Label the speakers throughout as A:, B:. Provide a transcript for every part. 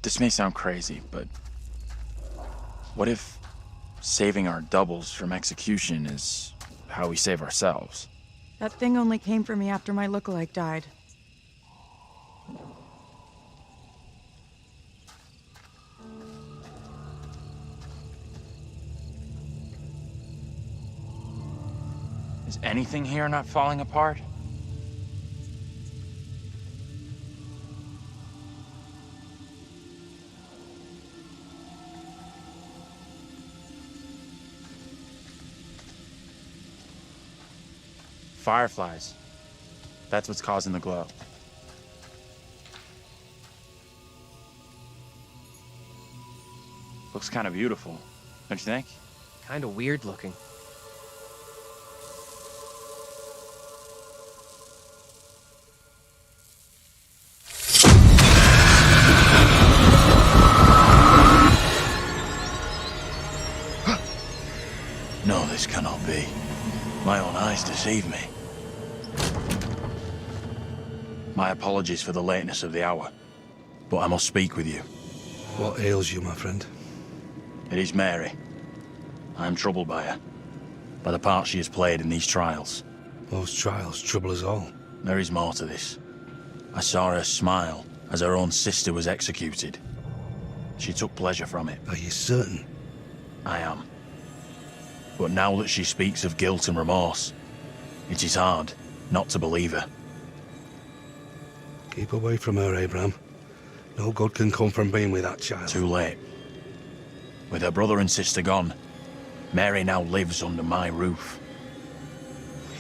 A: This may sound crazy, but what if saving our doubles from execution is how we save ourselves?
B: That thing only came for me after my lookalike died.
A: Is anything here not falling apart? Fireflies. That's what's causing the glow. Looks kind of beautiful, don't you think?
C: Kind of weird looking.
D: No, this cannot be. My own eyes deceive me. My apologies for the lateness of the hour, but I must speak with you.
E: What ails you, my friend?
D: It is Mary. I am troubled by her, by the part she has played in these trials.
E: Those trials trouble us all.
D: There is more to this. I saw her smile as her own sister was executed. She took pleasure from it.
E: Are you certain?
D: I am. But now that she speaks of guilt and remorse, it is hard not to believe her.
E: Keep away from her, Abraham. No good can come from being with that child.
D: Too late. With her brother and sister gone, Mary now lives under my roof.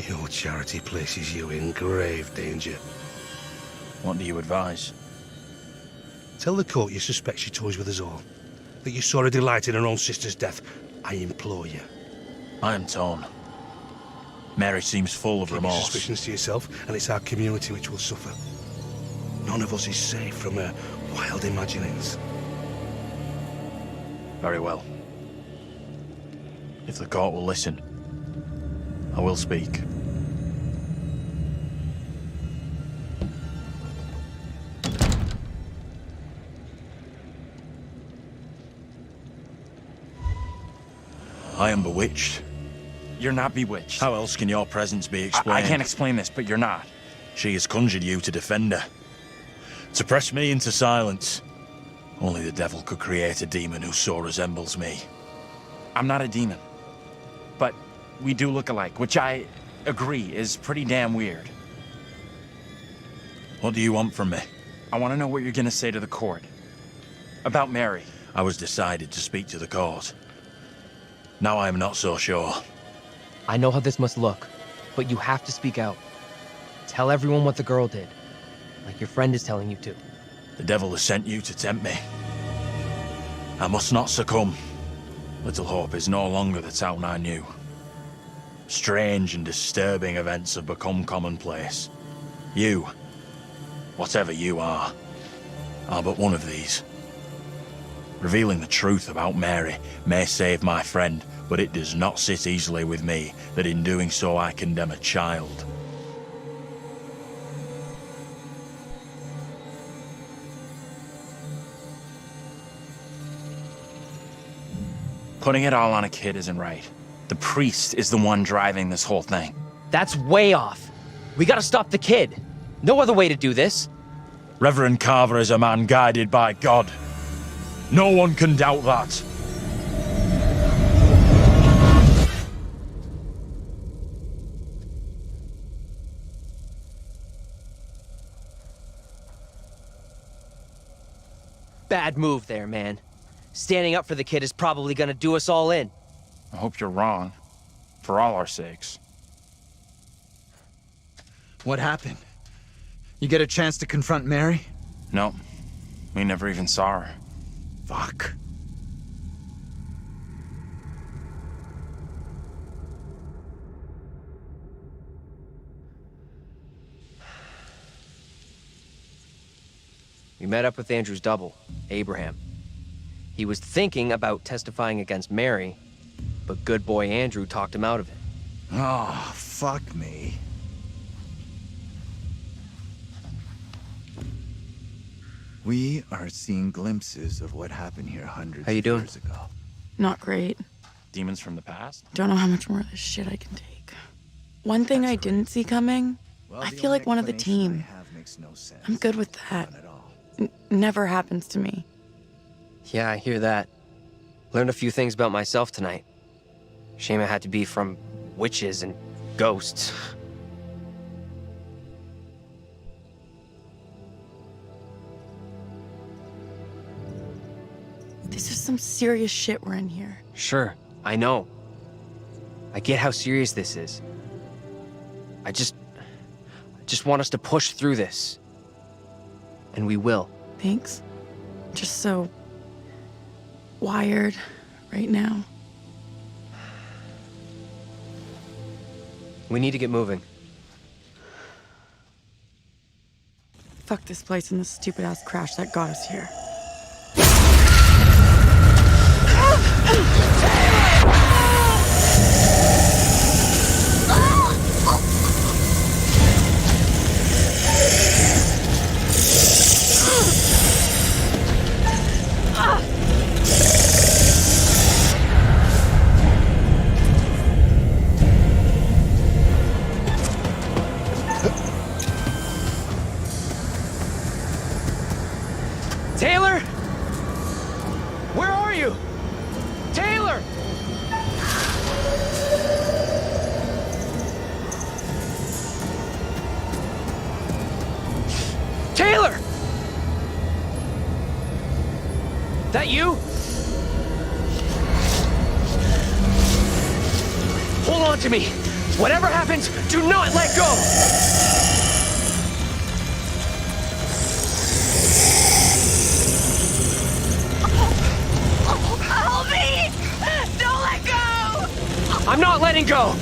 E: Your charity places you in grave danger.
D: What do you advise?
E: Tell the court you suspect she toys with us all. That you saw her delight in her own sister's death. I implore you.
D: I am torn. Mary seems full of
E: Keep your
D: remorse.
E: suspicions to yourself, and it's our community which will suffer. None of us is safe from her wild imaginings.
D: Very well. If the court will listen, I will speak. I am bewitched.
A: You're not bewitched.
D: How else can your presence be explained?
A: I can't explain this, but you're not.
D: She has conjured you to defend her. To press me into silence. Only the devil could create a demon who so resembles me.
A: I'm not a demon. But we do look alike, which I agree is pretty damn weird.
D: What do you want from me?
A: I want to know what you're going to say to the court. About Mary.
D: I was decided to speak to the court. Now I am not so sure.
C: I know how this must look, but you have to speak out. Tell everyone what the girl did, like your friend is telling you to.
D: The devil has sent you to tempt me. I must not succumb. Little Hope is no longer the town I knew. Strange and disturbing events have become commonplace. You, whatever you are but one of these. Revealing the truth about Mary may save my friend, but it does not sit easily with me that in doing so I condemn a child.
A: Putting it all on a kid isn't right. The priest is the one driving this whole thing.
C: That's way off. We gotta stop the kid. No other way to do this.
D: Reverend Carver is a man guided by God. No one can doubt that.
C: Bad move there, man. Standing up for the kid is probably gonna do us all in.
A: I hope you're wrong. For all our sakes.
F: What happened? You get a chance to confront Mary?
A: No, we never even saw her.
F: Fuck.
C: We met up with Andrew's double, Abraham. He was thinking about testifying against Mary, but good boy Andrew talked him out of it.
F: Oh, fuck me. We are seeing glimpses of what happened here hundreds
C: How you
F: of
C: doing?
F: years ago.
B: Not great.
A: Demons from the past?
B: Don't know how much more of this shit I can take. One thing I didn't see coming,
F: Well,
B: I
F: the
B: feel
F: only
B: like one of the
F: explanation
B: team.
F: I have makes no sense.
B: I'm good with that.
F: None at all.
B: Never happens to me.
C: Yeah, I hear that. Learned a few things about myself tonight. Shame it had to be from witches and ghosts.
B: This is some serious shit we're in here.
C: Sure, I know. I get how serious this is. I just want us to push through this. And we will.
B: Thanks. Just so wired right now.
C: We need to get moving.
B: Fuck this place and the stupid ass crash that got us here.
C: Taylor? Where are you? Taylor! Taylor! That you? Hold on to me. Whatever happens, do not let go!
G: Help me! Don't let go!
C: I'm not letting go!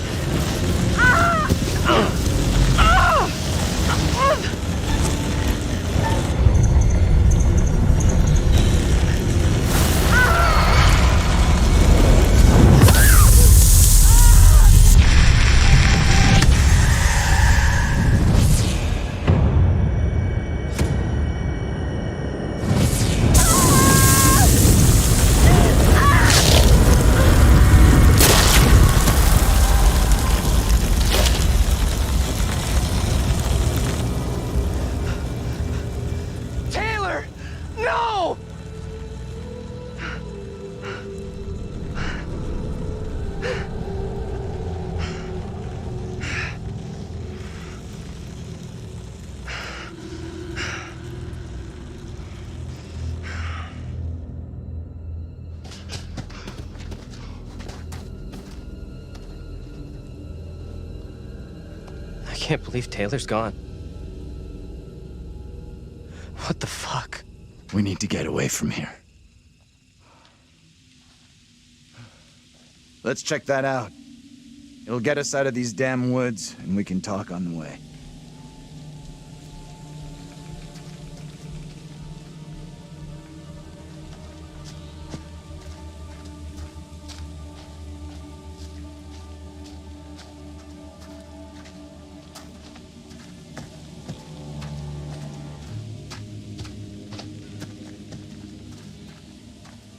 C: Taylor! No! I can't believe Taylor's gone. What the fuck?
F: We need to get away from here. Let's check that out. It'll get us out of these damn woods, and we can talk on the way.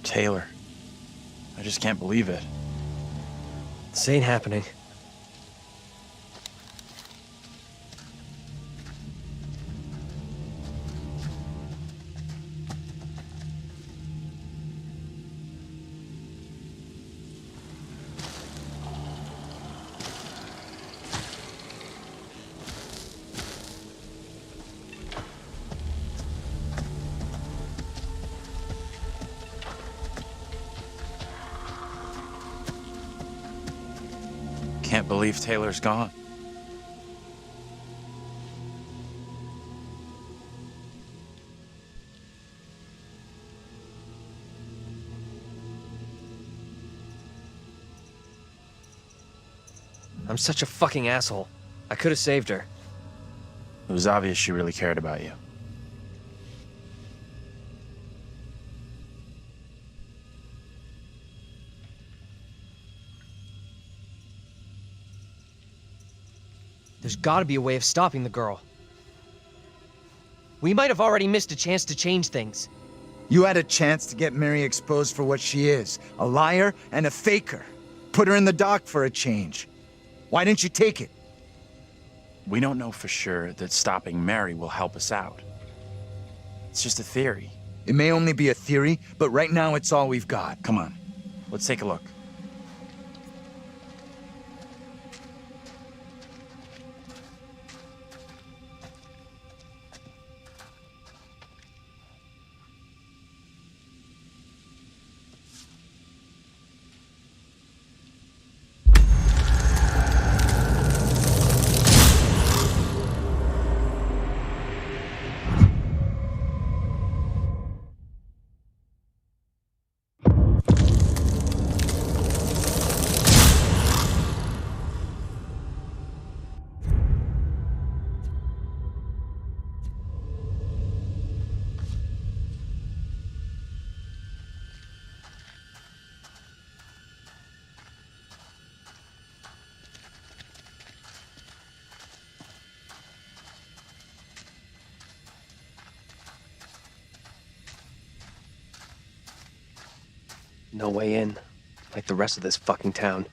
A: Taylor. I just can't believe it.
C: This ain't happening.
A: Can't believe Taylor's gone.
C: I'm such a fucking asshole. I could have saved her.
A: It was obvious she really cared about you.
C: There's gotta be a way of stopping the girl. We might have already missed a chance to change things.
F: You had a chance to get Mary exposed for what she is, a liar and a faker. Put her in the dock for a change. Why didn't you take it?
A: We don't know for sure that stopping Mary will help us out. It's just a theory.
F: It may only be a theory, but right now it's all we've got.
A: Come on, let's take a look.
C: No way in, like the rest of this fucking town.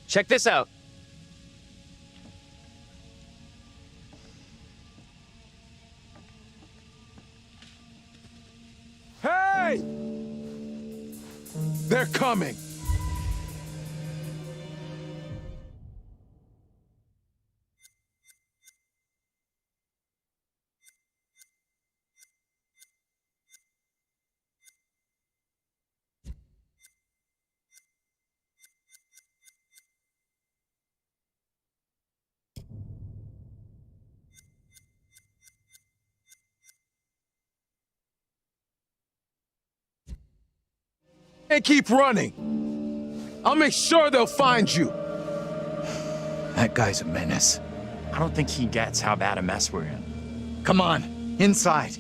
C: Check this out.
H: Hey! They're coming. And keep running. I'll make sure they'll find you.
F: That guy's a menace.
A: I don't think he gets how bad a mess we're in.
F: Come on, inside.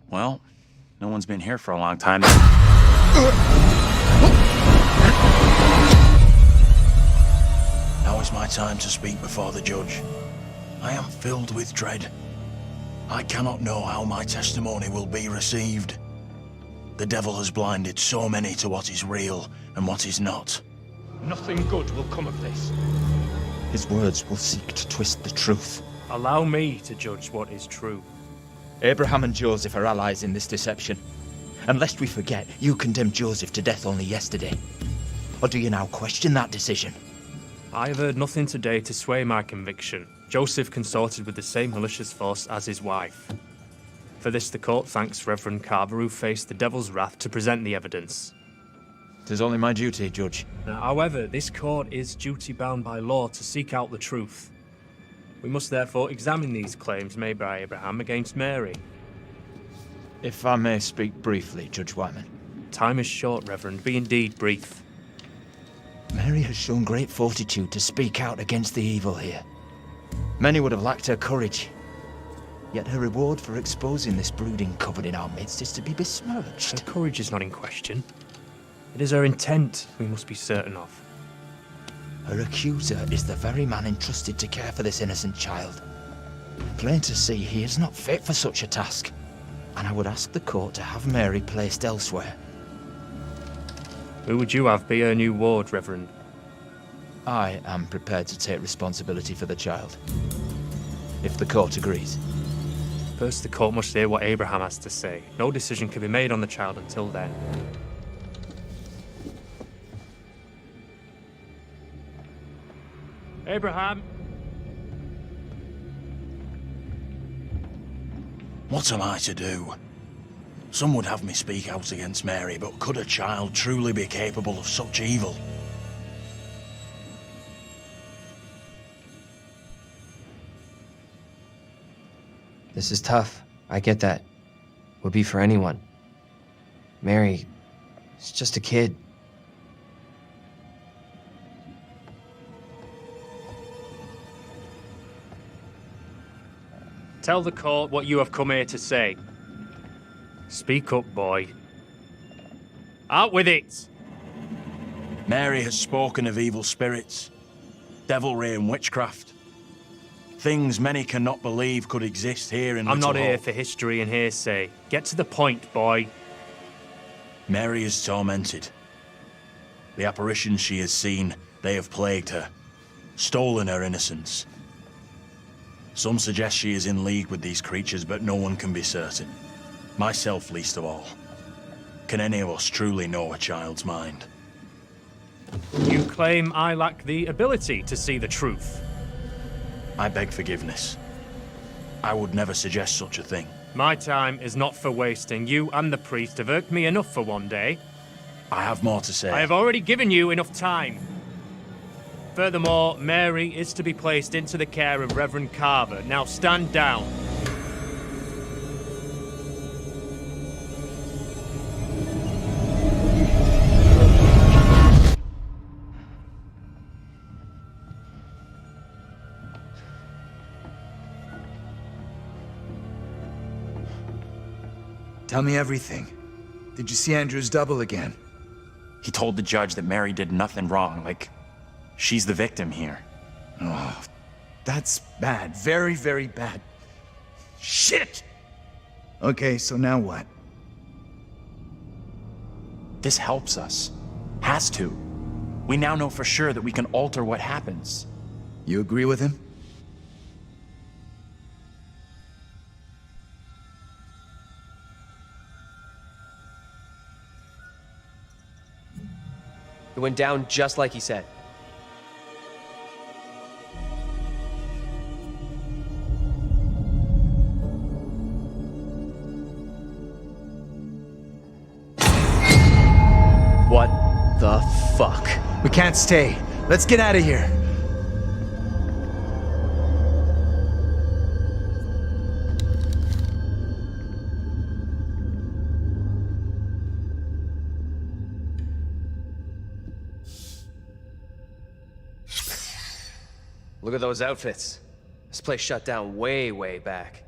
A: Well, no one's been here for a long time.
D: Now is my time to speak before the judge. I am filled with dread. I cannot know how my testimony will be received. The devil has blinded so many to what is real and what is not.
I: Nothing good will come of this.
F: His words will seek to twist the truth.
I: Allow me to judge what is true.
F: Abraham and Joseph are allies in this deception. And lest we forget, you condemned Joseph to death only yesterday. Or do you now question that decision?
I: I have heard nothing today to sway my conviction. Joseph consorted with the same malicious force as his wife. For this the court thanks Reverend Carver, who faced the devil's wrath to present the evidence.
A: 'Tis only my duty, Judge.
I: However, this court is duty-bound by law to seek out the truth. We must therefore examine these claims made by Abraham against Mary.
A: If I may speak briefly, Judge Wyman.
I: Time is short, Reverend. Be indeed brief.
F: Mary has shown great fortitude to speak out against the evil here. Many would have lacked her courage. Yet her reward for exposing this brooding coven in our midst is to be besmirched.
I: Her courage is not in question. It is her intent we must be certain of.
F: Her accuser is the very man entrusted to care for this innocent child. Plain to see he is not fit for such a task, and I would ask the court to have Mary placed elsewhere.
I: Who would you have be her new ward, Reverend?
F: I am prepared to take responsibility for the child, if the court agrees.
I: First, the court must hear what Abraham has to say. No decision can be made on the child until then. Abraham!
D: What am I to do? Some would have me speak out against Mary, but could a child truly be capable of such evil?
C: This is tough. I get that. Would be for anyone. Mary is just a kid.
I: Tell the court what you have come here to say. Speak up, boy. Out with it!
D: Mary has spoken of evil spirits, devilry and witchcraft. Things many cannot believe could exist here in
I: I'm
D: Little
I: not here
D: Hope.
I: for history and hearsay. Get to the point, boy.
D: Mary is tormented. The apparitions she has seen, they have plagued her, stolen her innocence. Some suggest she is in league with these creatures, but no one can be certain. Myself least of all. Can any of us truly know a child's mind?
I: You claim I lack the ability to see the truth.
D: I beg forgiveness. I would never suggest such a thing.
I: My time is not for wasting. You and the priest have irked me enough for one day.
D: I have more to say.
I: I have already given you enough time. Furthermore, Mary is to be placed into the care of Reverend Carver. Now stand down.
F: Tell me everything. Did you see Andrew's double again?
A: He told the judge that Mary did nothing wrong, like she's the victim here.
F: Oh, that's bad. Very, very bad. Shit! Okay, so now what?
A: This helps us. Has to. We now know for sure that we can alter what happens.
F: You agree with him?
C: It went down just like he said. What the fuck?
F: We can't stay. Let's get out of here.
C: Look at those outfits. This place shut down way, way back.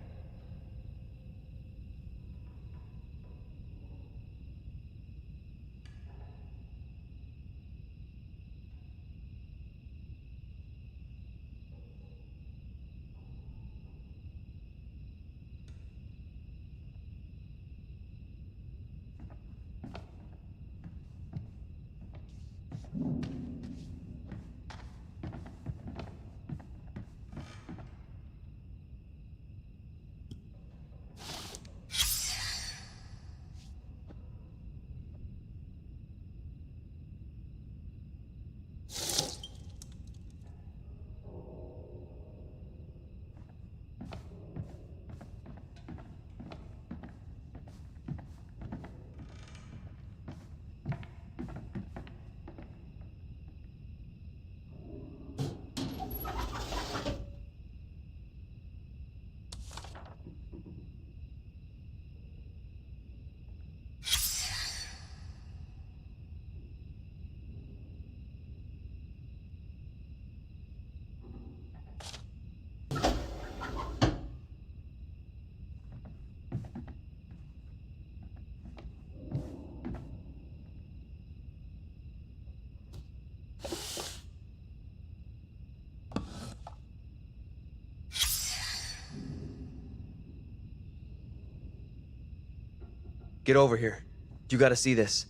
C: Get over here. You gotta see this.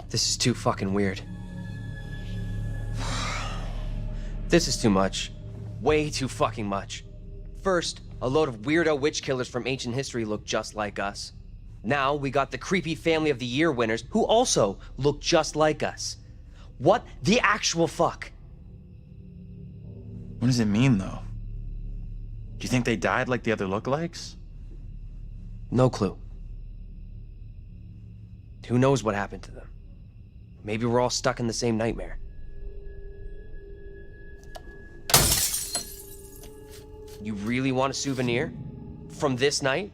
C: This is too fucking weird. This is too much. Way too fucking much. First, a load of weirdo witch killers from ancient history look just like us. Now, we got the creepy Family of the Year winners who also look just like us. What the actual fuck?
A: What does it mean, though? Do you think they died like the other lookalikes?
C: No clue. Who knows what happened to them? Maybe we're all stuck in the same nightmare. You really want a souvenir? From this night?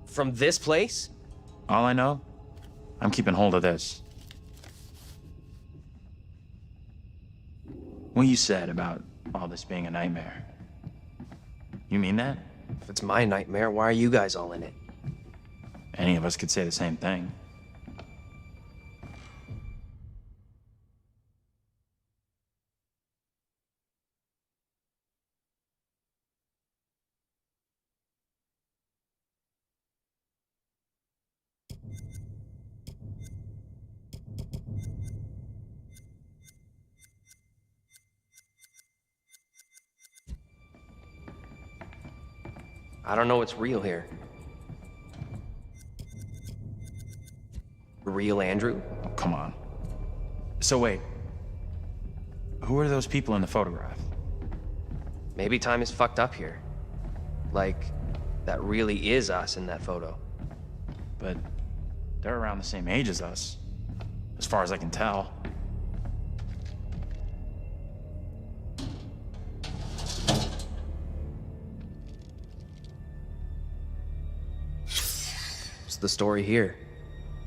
C: From this place?
A: All I know, I'm keeping hold of this. What you said about all this being a nightmare. You mean that?
C: If it's my nightmare, why are you guys all in it?
A: Any of us could say the same thing.
C: I don't know what's real here. Real Andrew?
A: Oh, come on. So wait. Who are those people in the photograph?
C: Maybe time is fucked up here. Like, that really is us in that photo.
A: But they're around the same age as us, as far as I can tell.
C: What's the story here?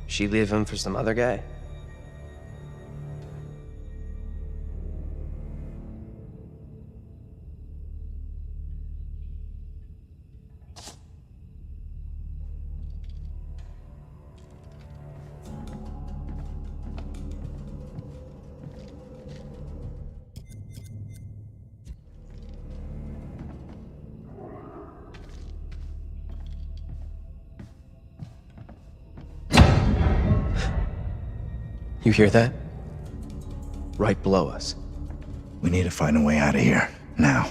C: She leave him for some other guy? You hear that? Right below us.
F: We need to find a way out of here, now.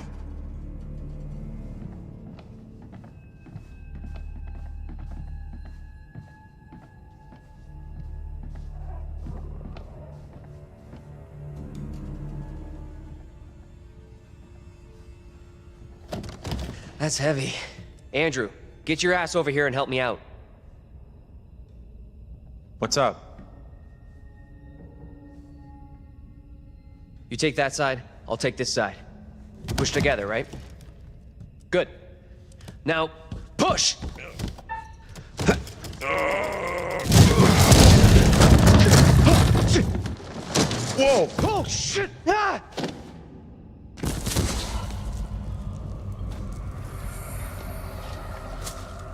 C: That's heavy. Andrew, get your ass over here and help me out.
A: What's up?
C: You take that side, I'll take this side. Push together, right? Good. Now, push! Whoa! Oh, shit! Ah!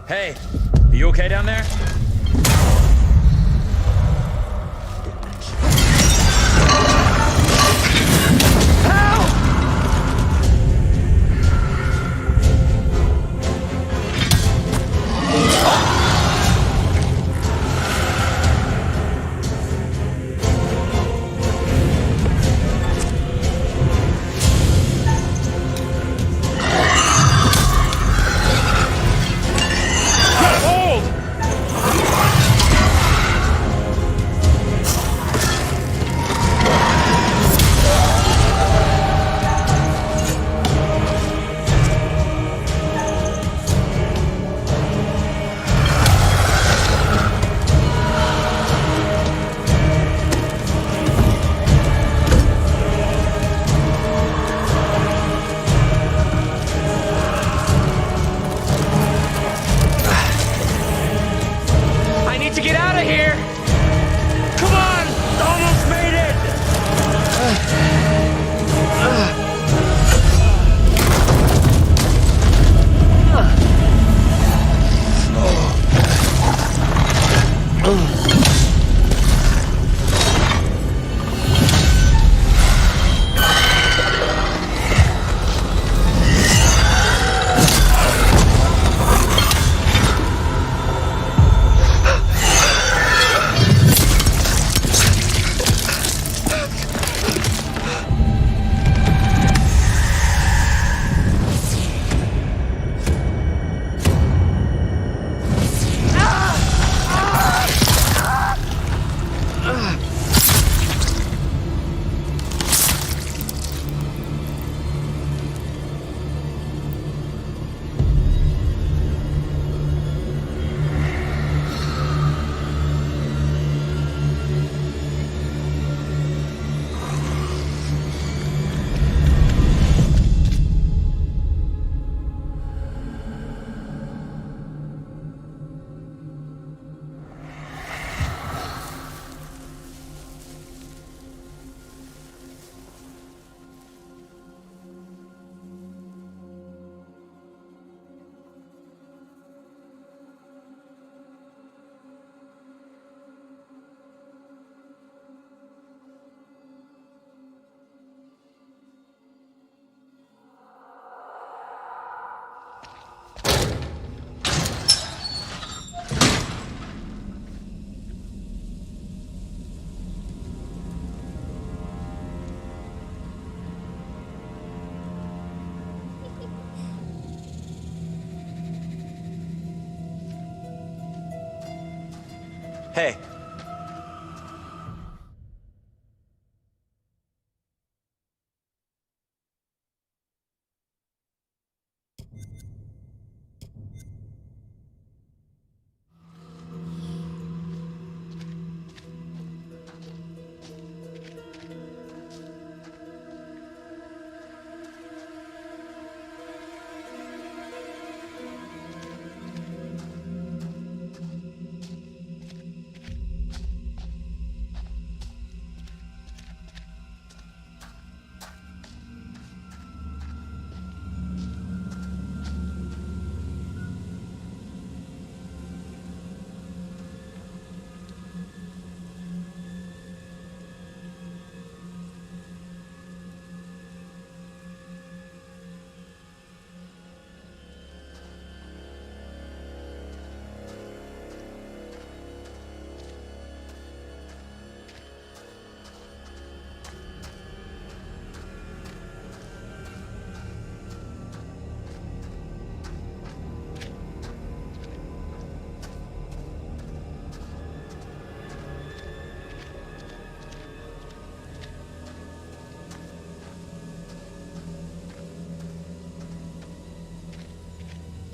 A: Hey, are you okay down there? Hey.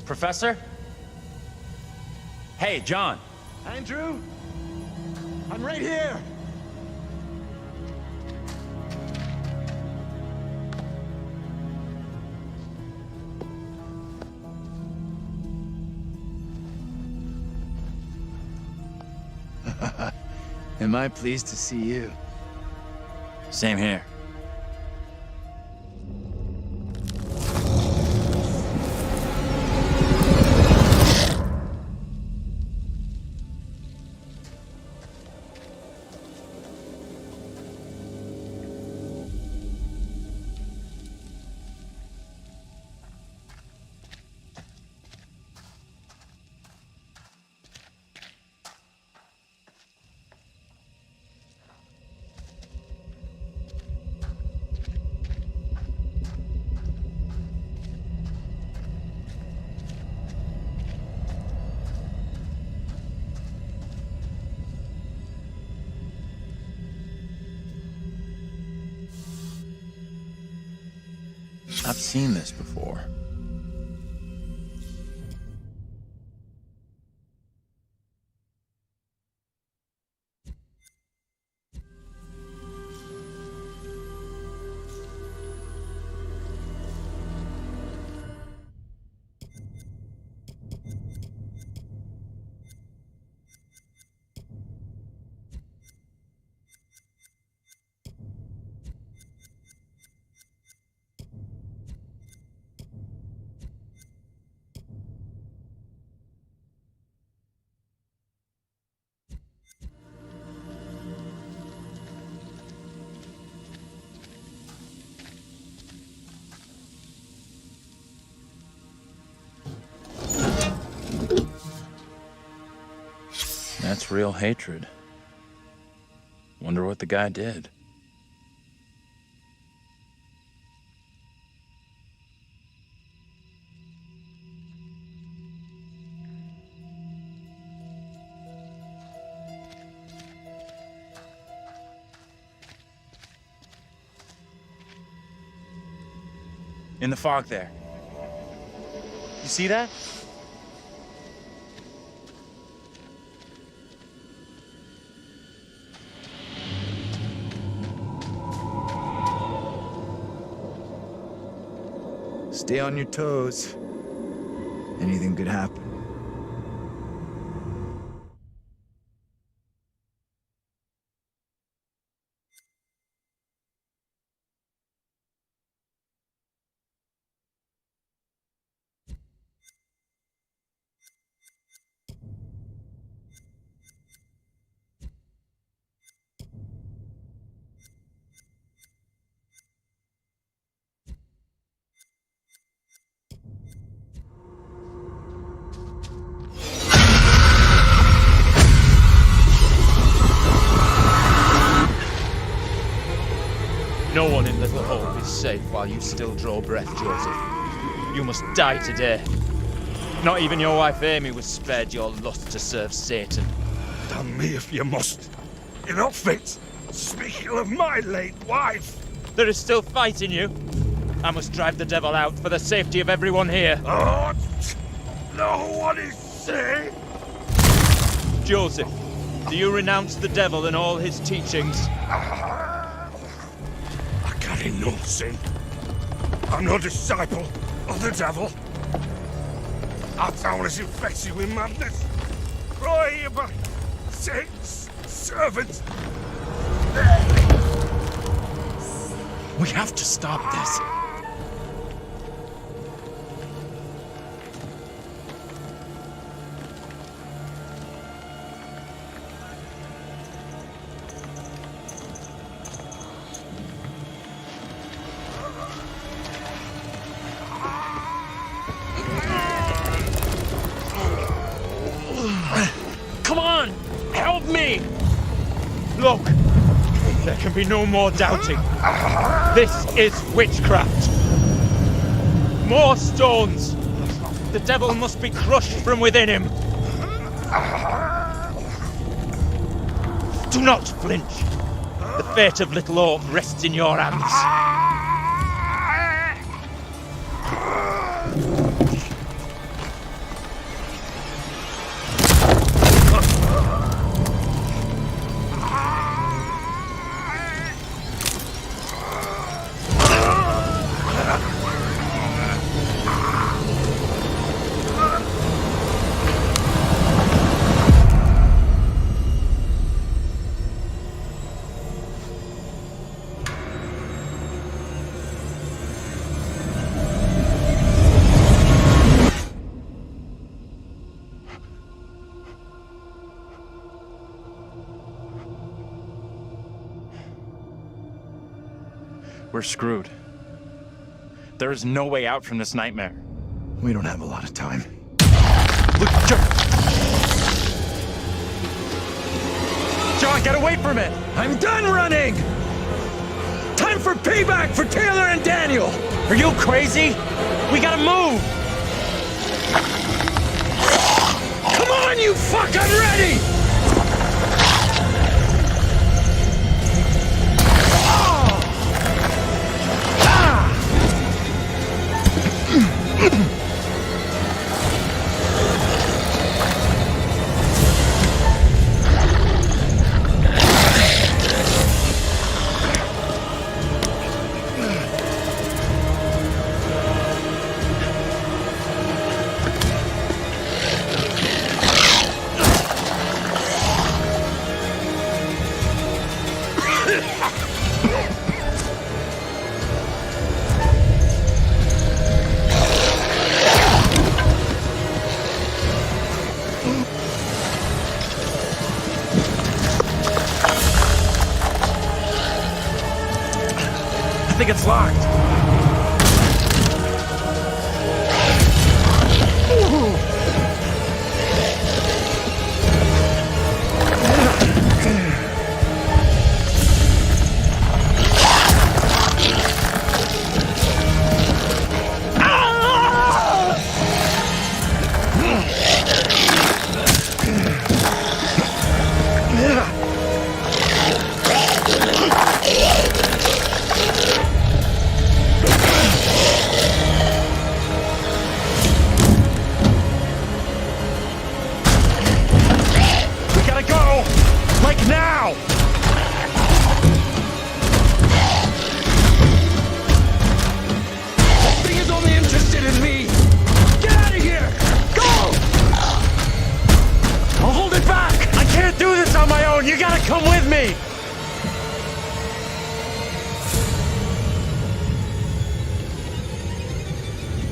A: Professor? Hey, John.
J: Andrew? I'm right here!
F: Am I pleased to see you?
A: Same here. I've seen this before. That's real hatred. Wonder what the guy did. In the fog there. You see that?
F: Stay on your toes. Anything could happen.
K: No one in Little Hope is safe while you still draw breath, Joseph. You must die today. Not even your wife Amy was spared your lust to serve Satan.
E: Damn me if you must. You're not fit. Speaking of my late wife.
K: There is still fight in you. I must drive the devil out for the safety of everyone here.
E: Oh, no one is saying.
K: Joseph, do you renounce the devil and all his teachings?
E: I carry no sin. I'm no disciple of the devil. Our town is infected with madness. Crying by saints, servants.
A: We have to stop this.
K: Come on! Help me! Look! There can be no more doubting. This is witchcraft. More stones! The devil must be crushed from within him. Do not flinch. The fate of Little Orc rests in your hands.
A: We're screwed. There is no way out from this nightmare.
F: We don't have a lot of time.
A: Look, John, get away from it!
H: I'm done running! Time for payback for Taylor and Daniel!
A: Are you crazy? We gotta move!
H: Come on, you fuck! I'm ready!
A: I think it's locked. You gotta come with me!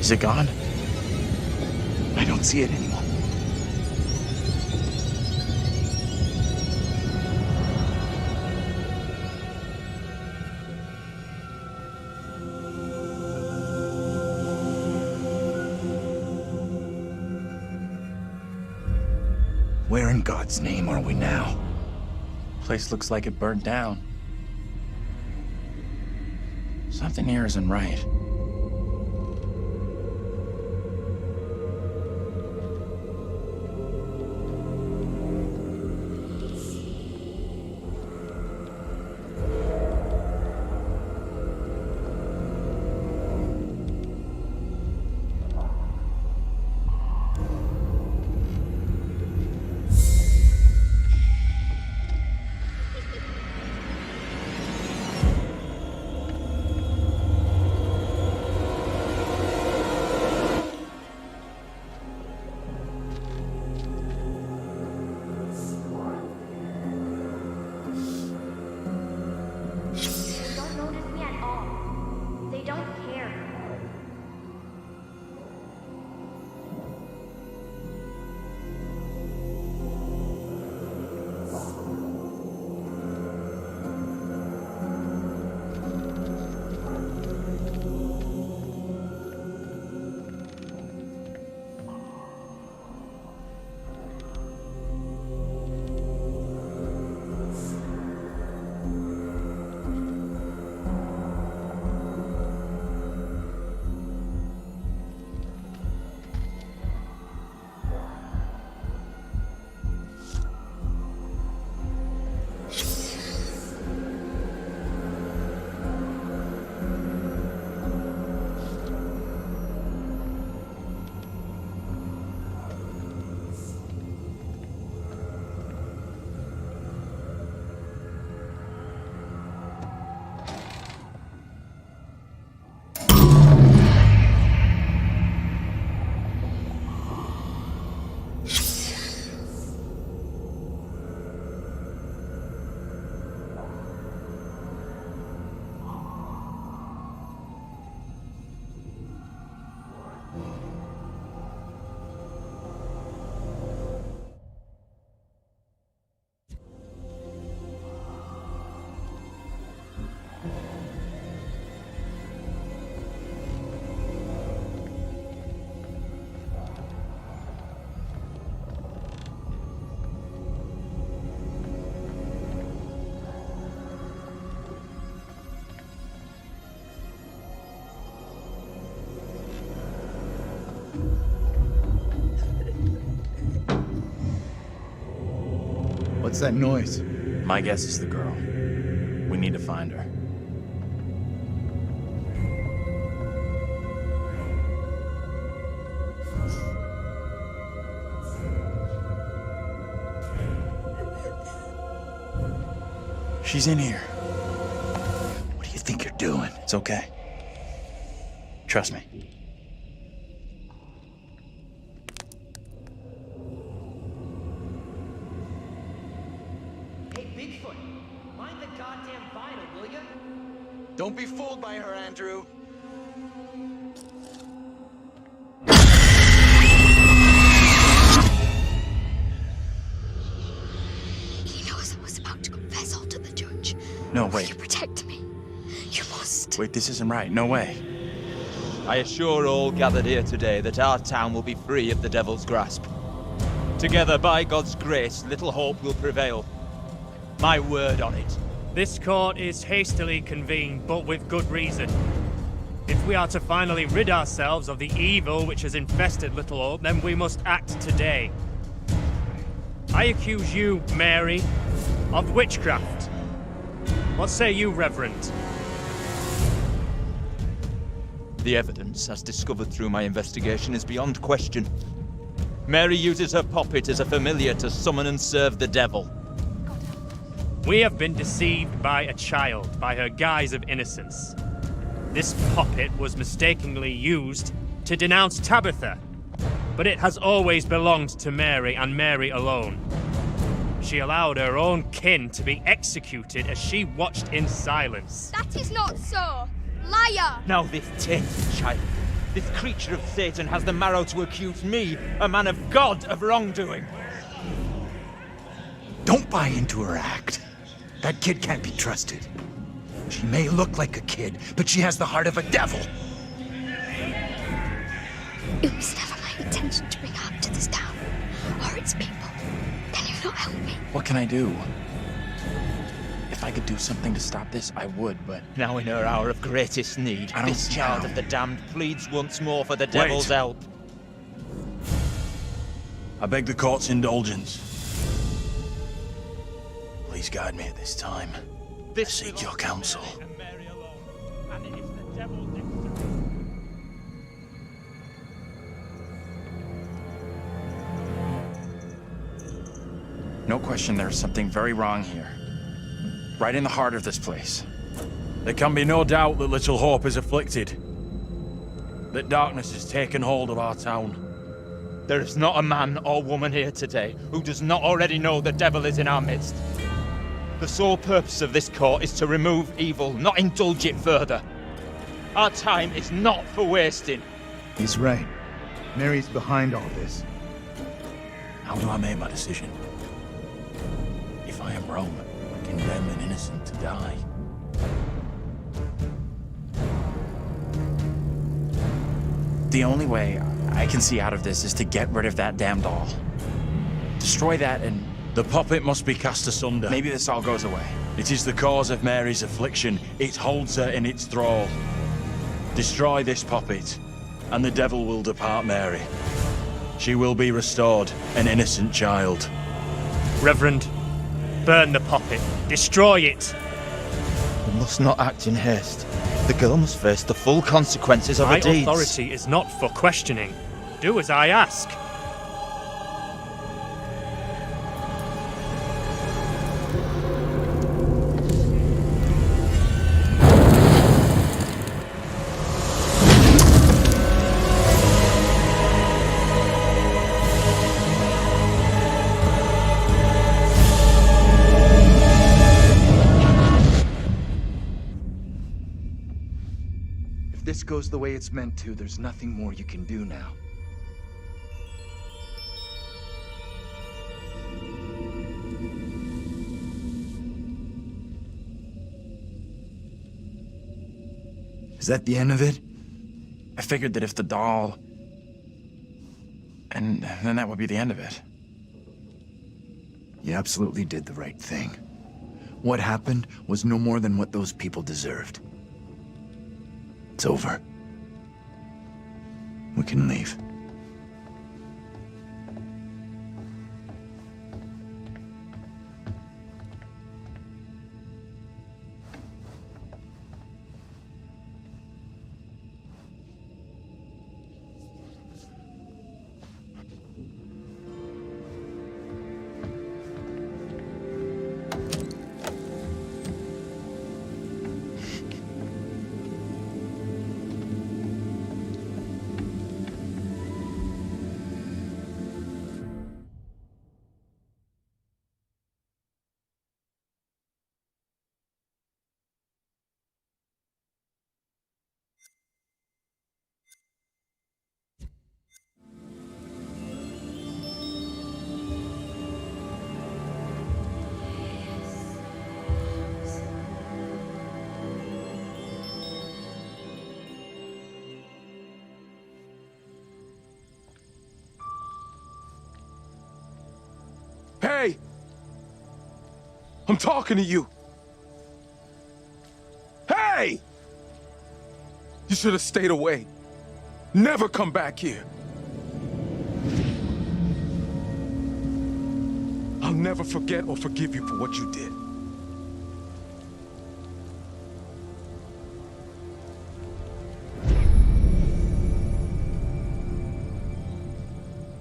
A: Is it gone?
F: I don't see it anymore. Where in God's name are we now?
A: Place looks like it burnt down. Something here isn't right.
F: What's that noise?
A: My guess is the girl. We need to find her. She's in here.
F: What do you think you're doing?
A: It's okay. Trust me.
C: Hey, Bigfoot, mind the goddamn vinyl, will ya?
J: Don't be fooled by her, Andrew.
G: He knows I was about to confess all to the judge.
A: No,
G: Will
A: wait.
G: you protect me? You must.
A: Wait, this isn't right. No way.
K: I assure all gathered here today that our town will be free of the devil's grasp. Together, by God's grace, little hope will prevail. My word on it.
I: This court is hastily convened, but with good reason. If we are to finally rid ourselves of the evil which has infested Little Hope, then we must act today. I accuse you, Mary, of witchcraft. What say you, Reverend?
K: The evidence, as discovered through my investigation, is beyond question. Mary uses her puppet as a familiar to summon and serve the devil.
I: We have been deceived by a child, by her guise of innocence. This puppet was mistakenly used to denounce Tabitha, but it has always belonged to Mary and Mary alone. She allowed her own kin to be executed as she watched in silence.
G: That is not so. Liar!
K: Now this tainted child, this creature of Satan has the marrow to accuse me, a man of God, of wrongdoing.
F: Don't buy into her act. That kid can't be trusted. She may look like a kid, but she has the heart of a devil.
G: It was never my intention to bring harm to this town or its people. Can you not help me?
A: What can I do? If I could do something to stop this, I would, but...
K: Now in her hour of greatest need,
A: I don't
K: this
A: see
K: child
A: how.
K: of the damned pleads once more for the devil's help.
D: I beg the court's indulgence. Please guide me at this time. I seek your counsel.
A: No question there's something very wrong here. Right in the heart of this place.
D: There can be no doubt that Little Hope is afflicted. That darkness has taken hold of our town.
K: There is not a man or woman here today who does not already know the devil is in our midst. The sole purpose of this court is to remove evil, not indulge it further. Our time is not for wasting.
F: He's right. Mary's behind all this.
D: How do I make my decision? If I am wrong, condemn an innocent to die.
A: The only way I can see out of this is to get rid of that damn doll. Destroy that and...
D: The puppet must be cast asunder.
A: maybe this all goes away.
D: It is the cause of Mary's affliction. It holds her in its thrall. Destroy this puppet, and the devil will depart Mary. She will be restored, an innocent child.
I: Reverend, burn the puppet. Destroy it.
K: We must not act in haste. The girl must face the full consequences of
I: My
K: her deeds.
I: authority is not for questioning. Do as I ask.
F: If this goes the way it's meant to, there's nothing more you can do now. Is that the end of it?
A: I figured that if the doll... And then that would be the end of it.
F: You absolutely did the right thing. What happened was no more than what those people deserved. It's over. We can leave.
H: Hey! I'm talking to you. Hey! You should have stayed away. Never come back here. I'll never forget or forgive you for what you did.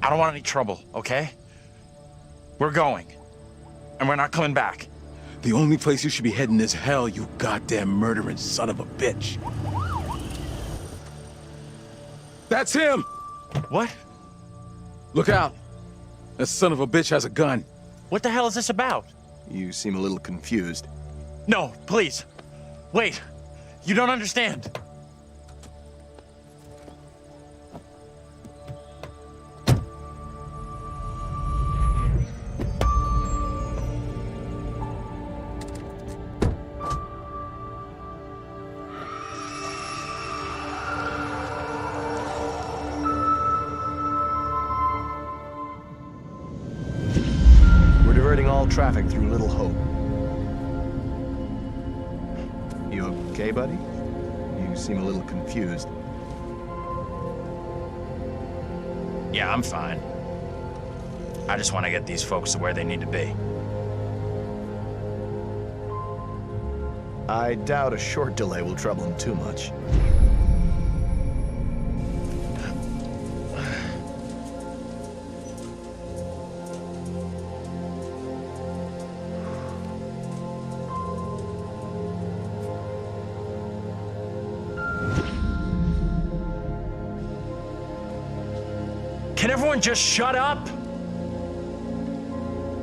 A: I don't want any trouble, okay? We're going. And we're not coming back.
H: The only place you should be heading is hell, you goddamn murdering son of a bitch. That's him!
A: What?
H: Look out. That son of a bitch has a gun.
A: What the hell is this about?
J: You seem a little confused.
A: No, please. Wait. You don't understand.
J: Diverting all traffic through Little Hope. You okay, buddy? You seem a little confused.
A: Yeah, I'm fine. I just want to get these folks to where they need to be.
J: I doubt a short delay will trouble him too much.
A: Can everyone just shut up?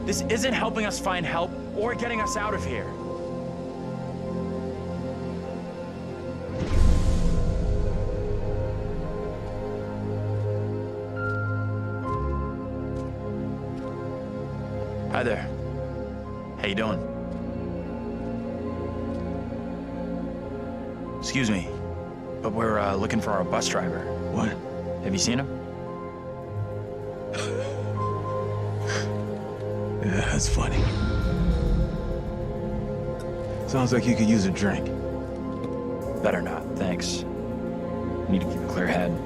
A: This isn't helping us find help or getting us out of here. Hi there. How you doing? Excuse me, but we're looking for our bus driver. What? Have you seen him?
H: Yeah, that's funny. Sounds like you could use a drink.
A: Better not, thanks. Need to keep a clear head.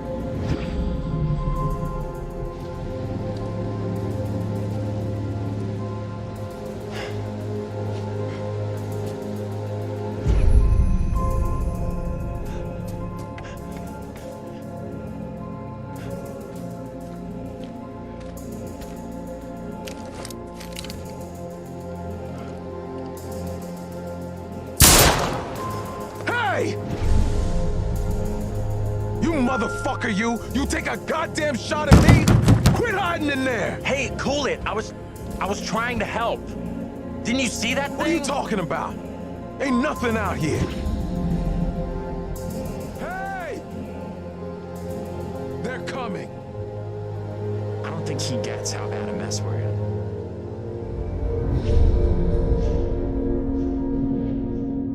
H: Hey! You motherfucker, you! You take a goddamn shot at me? Quit hiding in there!
A: Hey, cool it. I was trying to help. Didn't you see that thing?
H: What are you talking about? Ain't nothing out here. Hey! They're coming.
A: I don't think he gets how bad a mess we're in.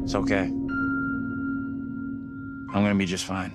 A: It's okay. I'm gonna be just fine.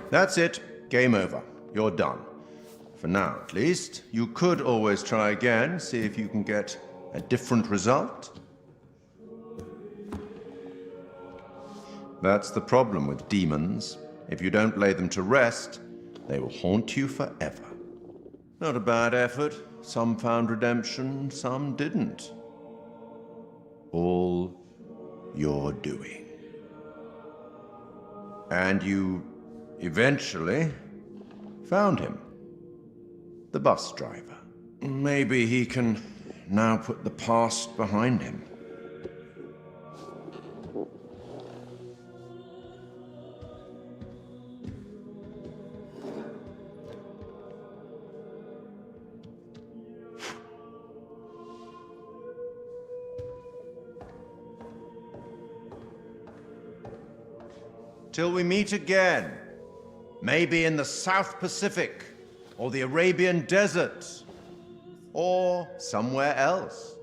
L: That's it. Game over. You're done. For now, at least. You could always try again, see if you can get a different result. That's the problem with demons. If you don't lay them to rest, they will haunt you forever. Not a bad effort. Some found redemption, some didn't. All your doing. And you eventually found him. The bus driver. Maybe he can now put the past behind him. Till we meet again. Maybe in the South Pacific, or the Arabian Desert, or somewhere else.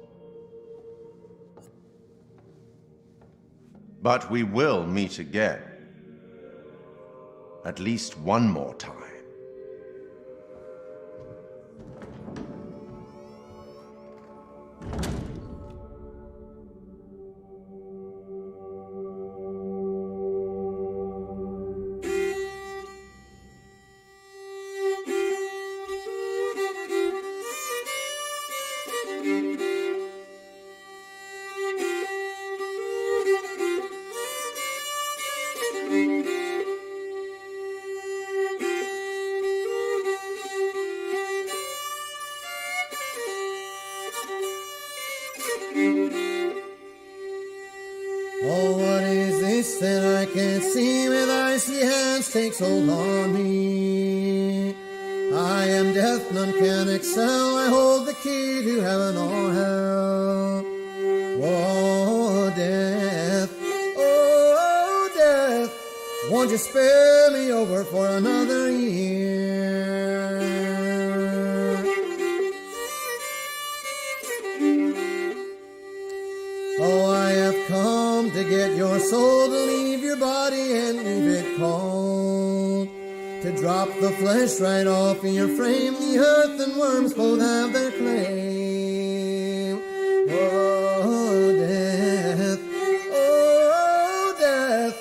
L: But we will meet again. At least one more time.
M: Oh, what is this that I can't see with icy hands takes hold on me? I am death, none can excel. I hold the key to heaven or hell. Oh, death, won't you spare me over for another year? Oh, I have come to get your soul, to leave your body and leave it cold, to drop the flesh right off in your frame. The earth and worms both have their claim. Oh, death,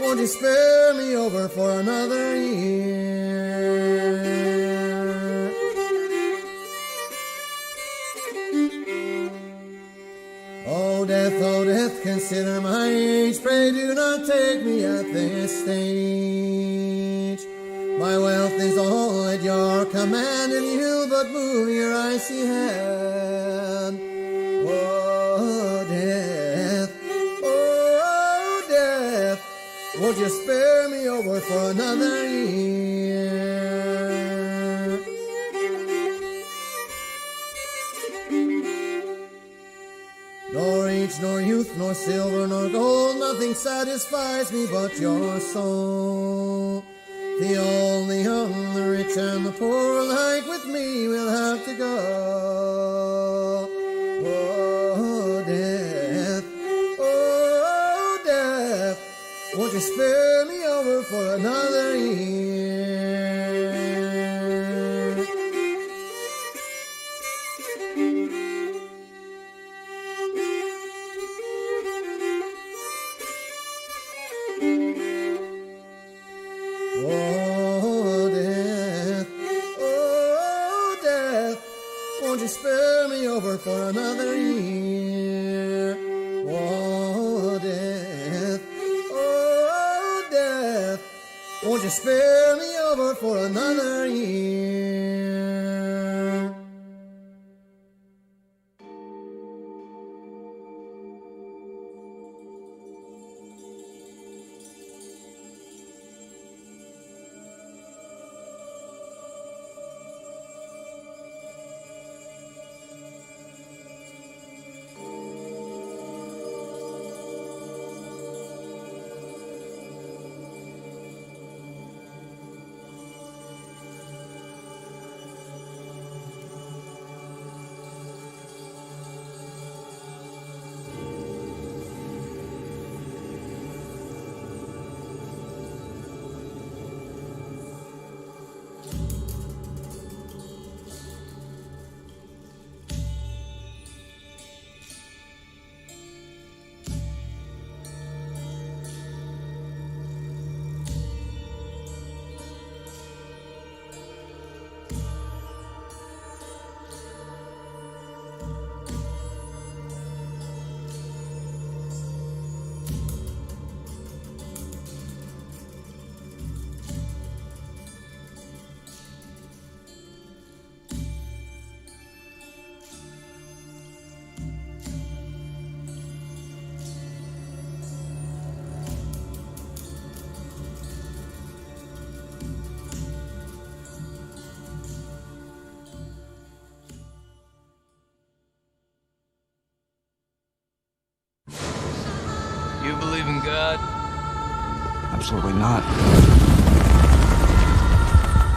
M: won't you spare me over for another year? Oh, death, consider my age. Pray do not take me at this stage. My wealth is all at your command, and you but move your icy hand. Oh, death, won't you spare me over for another year? Nor age, nor youth, nor silver, nor gold, nothing satisfies me but your soul. The old, the young, the rich, and the poor alike with me will have to go. Oh, death, won't you spare me over for another year? Oh, death, won't you spare me over for another year? Oh, death, won't you spare me over for another year?
N: You believe in God?
O: Absolutely not.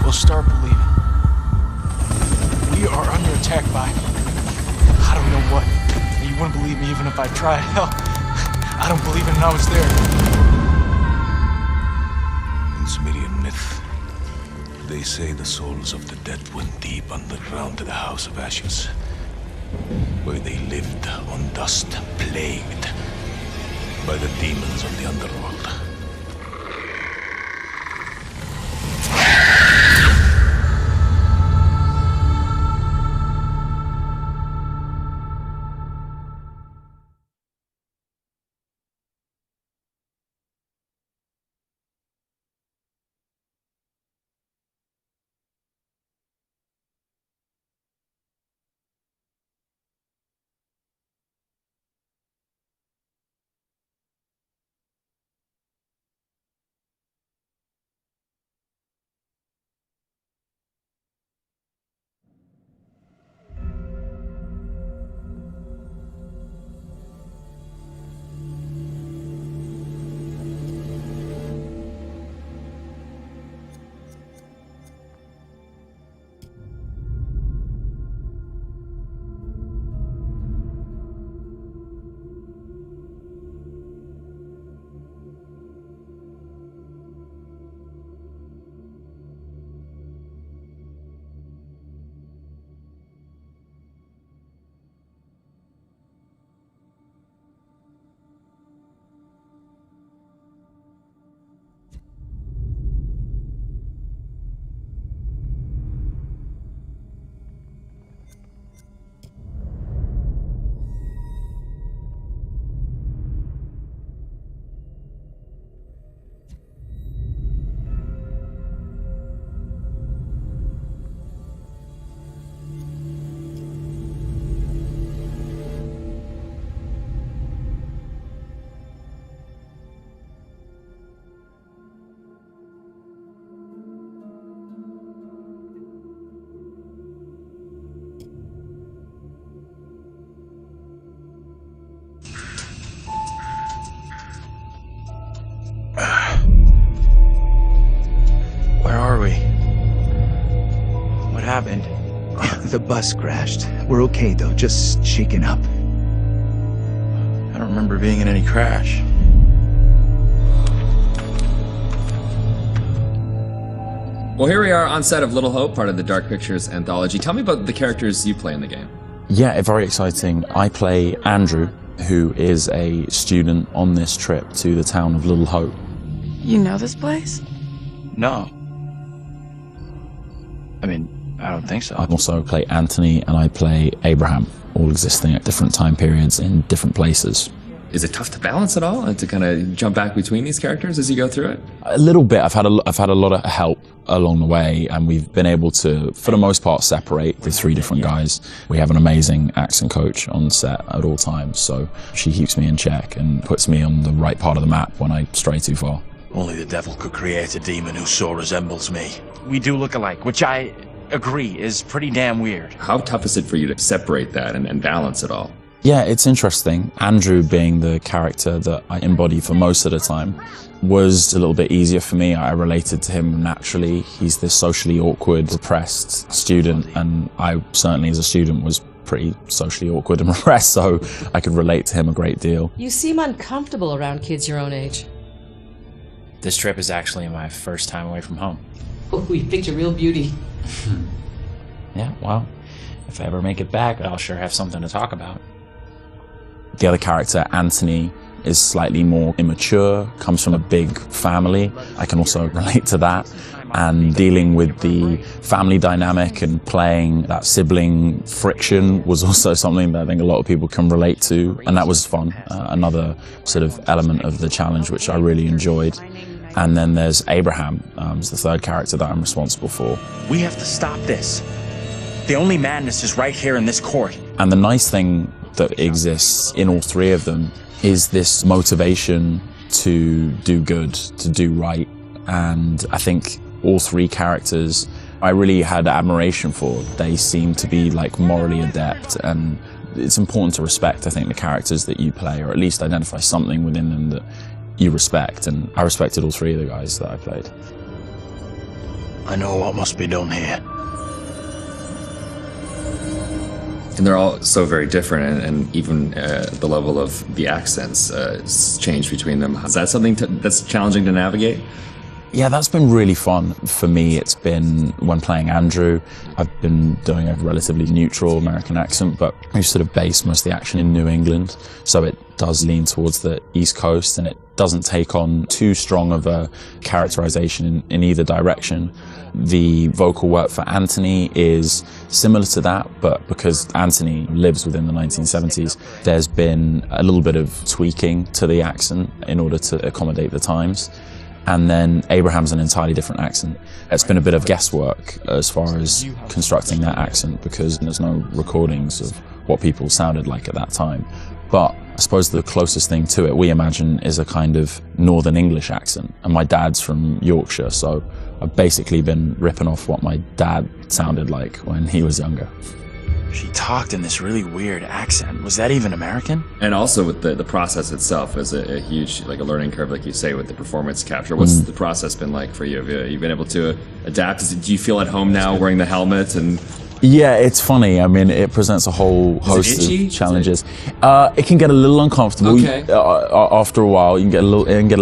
D: We'll start believing. We are under attack by I don't know what. You wouldn't believe me even if I tried. Hell, I don't believe it and I was there.
E: In Sumerian myth, they say the souls of the dead went deep underground to the House of Ashes, where they lived on dust, plagued by the demons of the underworld.
A: Where are we? What happened?
F: The bus crashed. We're okay though, just shaken up.
A: I don't remember being in any crash.
P: Well, here we are on set of Little Hope, part of the Dark Pictures Anthology. Tell me about the characters you play in the game.
A: Yeah, very exciting. I play Andrew, who is a student on this trip to the town of Little Hope.
B: You know this place?
A: No. I mean, I don't think so.
Q: I also play Anthony and I play Abraham, all existing at different time periods in different places.
P: Is it tough to balance it all and to kind of jump back between these characters as you go through it?
Q: A little bit. I've had a lot of help along the way, and we've been able to, for the most part, separate the three different guys. We have an amazing accent coach on set at all times, so she keeps me in check and puts me on the right part of the map when I stray too far.
D: Only the devil could create a demon who so resembles me. We do look alike, which I agree is pretty damn weird.
P: How tough is it for you to separate that and balance it all?
Q: Yeah, it's interesting. Andrew, being the character that I embody for most of the time, was a little bit easier for me. I related to him naturally. He's this socially awkward, repressed student, and I certainly as a student was pretty socially awkward and repressed, so I could relate to him a great deal.
R: You seem uncomfortable around kids your own age.
A: This trip is actually my first time away from home.
R: Oh, you picked a real beauty.
A: Yeah, well, if I ever make it back, I'll sure have something to talk about.
Q: The other character, Anthony, is slightly more immature, comes from a big family. I can also relate to that. And dealing with the family dynamic and playing that sibling friction was also something that I think a lot of people can relate to. And that was fun. Another sort of element of the challenge, which I really enjoyed. And then there's Abraham, who's the third character that I'm responsible for.
D: We have to stop this. The only madness is right here in this court.
Q: And the nice thing that exists in all three of them is this motivation to do good, to do right. And I think all three characters I really had admiration for. They seem to be like morally adept and it's important to respect, I think, the characters that you play, or at least identify something within them that you respect, and I respected all three of the guys that I played.
D: I know what must be done here.
P: And they're all so very different, and even the level of the accents change between them. Is that something that's challenging to navigate?
Q: Yeah, that's been really fun. For me, it's been when playing Andrew, I've been doing a relatively neutral American accent, but we sort of base most of the action in New England, so it does lean towards the East Coast, and it doesn't take on too strong of a characterization in either direction. The vocal work for Anthony is similar to that, but because Anthony lives within the 1970s, there's been a little bit of tweaking to the accent in order to accommodate the times. And then Abraham's an entirely different accent. It's been a bit of guesswork as far as constructing that accent because there's no recordings of what people sounded like at that time. But I suppose the closest thing to it we imagine is a kind of Northern English accent. And my dad's from Yorkshire, so I've basically been ripping off what my dad sounded like when he was younger.
A: She talked in this really weird accent. Was that even American?
P: And also with the process itself is a huge, like a learning curve, like you say, with the performance capture. What's the process been like for you? Have you been able to adapt? Do you feel at home now wearing the helmet and...
Q: Yeah, it's funny. I mean, it presents a whole host of challenges. It can get a little uncomfortable.
P: Okay.
Q: After a while, it can get a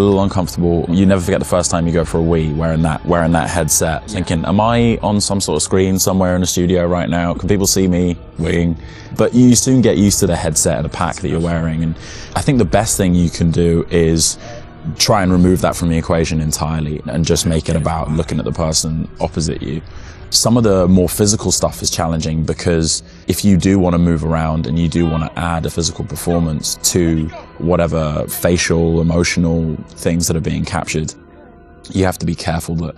Q: little uncomfortable. You never forget the first time you go for a wee wearing that headset, thinking, am I on some sort of screen somewhere in a studio right now? Can people see me weeing? But you soon get used to the headset and the pack that you're wearing. And I think the best thing you can do is try and remove that from the equation entirely and just make it about looking at the person opposite you. Some of the more physical stuff is challenging because if you do want to move around and you do want to add a physical performance to whatever facial, emotional things that are being captured, you have to be careful that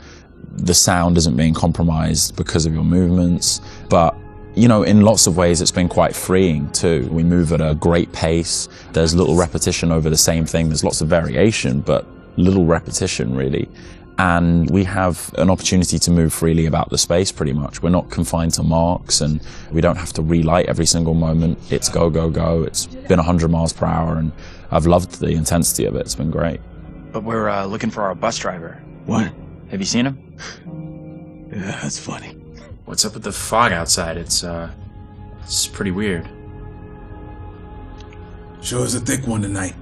Q: the sound isn't being compromised because of your movements. But, you know, in lots of ways, it's been quite freeing too. We move at a great pace. There's little repetition over the same thing. There's lots of variation, but little repetition really. And we have an opportunity to move freely about the space pretty much. We're not confined to marks and we don't have to relight every single moment. It's go, go, go. It's been 100 miles per hour and I've loved the intensity of it. It's been great.
A: But we're looking for our bus driver.
D: What?
A: Have you seen him?
D: Yeah, that's funny.
A: What's up with the fog outside? It's pretty weird.
D: Sure is a thick one tonight.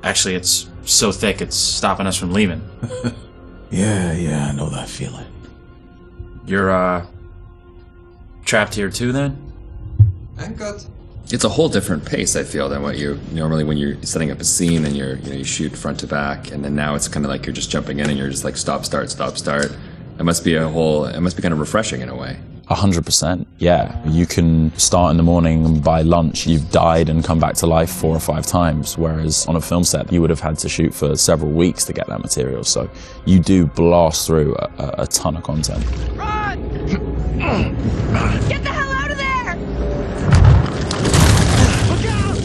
A: Actually, it's so thick it's stopping us from leaving.
D: Yeah, I know that feeling.
A: You're, trapped here too, then?
J: I'm good.
P: It's a whole different pace, I feel, than what you normally when you're setting up a scene and you shoot front to back, and then now it's kind of like you're just jumping in and you're just like stop, start, stop, start. It must be kind of refreshing in a way.
Q: 100%, yeah. You can start in the morning and by lunch you've died and come back to life 4 or 5 times, whereas on a film set you would have had to shoot for several weeks to get that material. So you do blast through a ton of content.
N: Run! Get the hell out of there! Look out!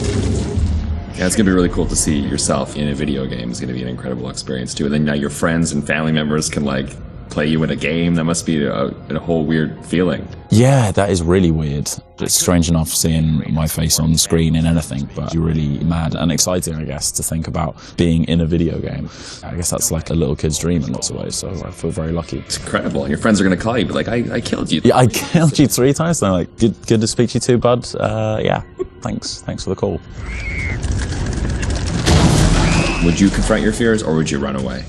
P: Yeah, it's gonna be really cool to see yourself in a video game. It's gonna be an incredible experience too. And then now your friends and family members can like play you in a game. That must be a whole weird feeling.
Q: Yeah, that is really weird. It's strange enough seeing my face on the screen in anything, but you're really mad and exciting, I guess, to think about being in a video game. I guess that's like a little kid's dream in lots of ways, so I feel very lucky.
P: It's incredible. And your friends are going to call you, but like, I killed you.
Q: Yeah, I killed you 3 times. They're like, good to speak to you too, bud. Yeah, thanks for the call.
P: Would you confront your fears or would you run away?